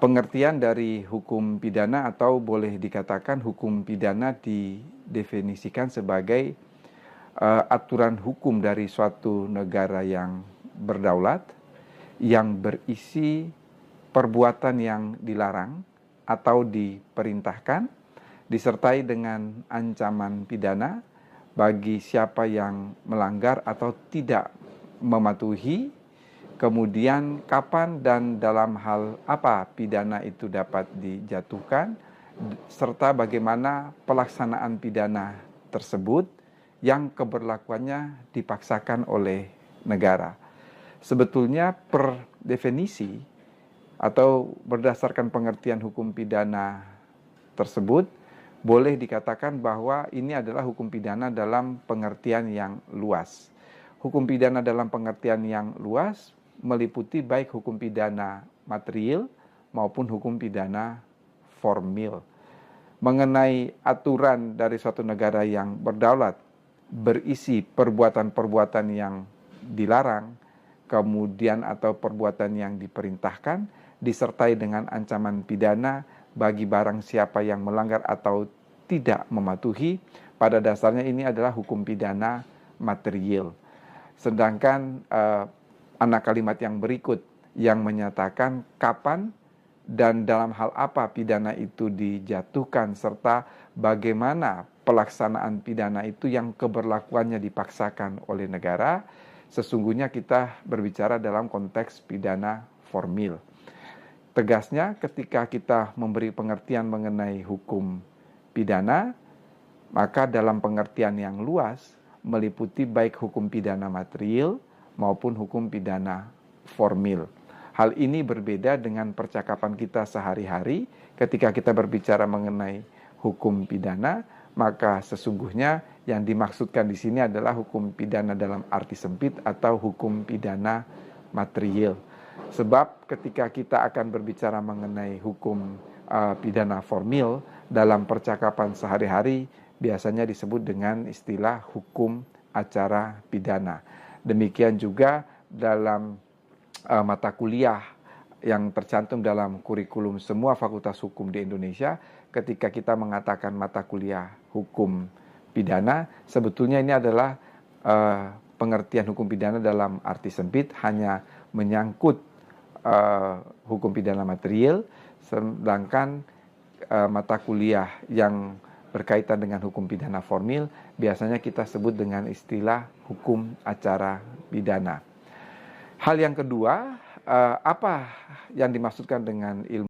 Pengertian dari hukum pidana atau boleh dikatakan hukum pidana didefinisikan sebagai aturan hukum dari suatu negara yang berdaulat yang berisi perbuatan yang dilarang atau diperintahkan disertai dengan ancaman pidana bagi siapa yang melanggar atau tidak mematuhi. Kemudian kapan dan dalam hal apa pidana itu dapat dijatuhkan, serta bagaimana pelaksanaan pidana tersebut yang keberlakuannya dipaksakan oleh negara. Sebetulnya per definisi atau berdasarkan pengertian hukum pidana tersebut, boleh dikatakan bahwa ini adalah hukum pidana dalam pengertian yang luas. Hukum pidana dalam pengertian yang luas meliputi baik hukum pidana material maupun hukum pidana formil. Mengenai aturan dari suatu negara yang berdaulat berisi perbuatan-perbuatan yang dilarang, kemudian atau perbuatan yang diperintahkan, disertai dengan ancaman pidana bagi barang siapa yang melanggar atau tidak mematuhi, pada dasarnya ini adalah hukum pidana material. Sedangkan anak kalimat yang berikut yang menyatakan kapan dan dalam hal apa pidana itu dijatuhkan serta bagaimana pelaksanaan pidana itu yang keberlakuannya dipaksakan oleh negara, sesungguhnya kita berbicara dalam konteks pidana formil. Tegasnya ketika kita memberi pengertian mengenai hukum pidana, maka dalam pengertian yang luas meliputi baik hukum pidana material maupun hukum pidana formil. Hal ini berbeda dengan percakapan kita sehari-hari ketika kita berbicara mengenai hukum pidana, maka sesungguhnya yang dimaksudkan di sini adalah hukum pidana dalam arti sempit atau hukum pidana material. Sebab ketika kita akan berbicara mengenai hukum pidana formil dalam percakapan sehari-hari biasanya disebut dengan istilah hukum acara pidana. Demikian juga dalam mata kuliah yang tercantum dalam kurikulum semua fakultas hukum di Indonesia, ketika kita mengatakan mata kuliah hukum pidana, sebetulnya ini adalah pengertian hukum pidana dalam arti sempit, hanya menyangkut hukum pidana material, sedangkan mata kuliah yang berkaitan dengan hukum pidana formil biasanya kita sebut dengan istilah hukum acara pidana. Hal yang kedua, apa yang dimaksudkan dengan ilmu